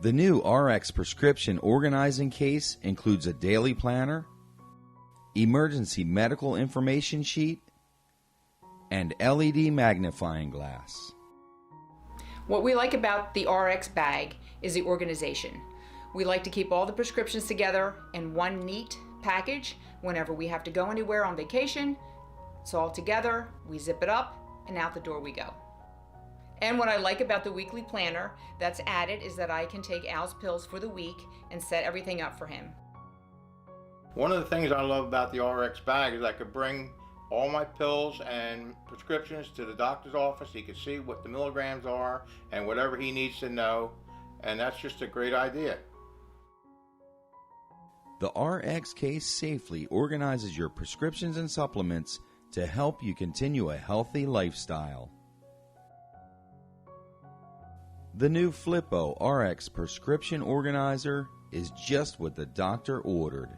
The new RX prescription organizing case includes a daily planner, emergency medical information sheet, and LED magnifying glass. What we like about the RX bag is the organization. We like to keep all the prescriptions together in one neat package. Whenever we have to go anywhere on vacation, it's all together, we zip it up, and out the door we go. And what I like about the weekly planner that's added is that I can take Al's pills for the week and set everything up for him. One of the things I love about the RX bag is I could bring all my pills and prescriptions to the doctor's office. He can see what the milligrams are and whatever he needs to know, and that's just a great idea. The RX case safely organizes your prescriptions and supplements to help you continue a healthy lifestyle. The new Flippo RX prescription organizer is just what the doctor ordered.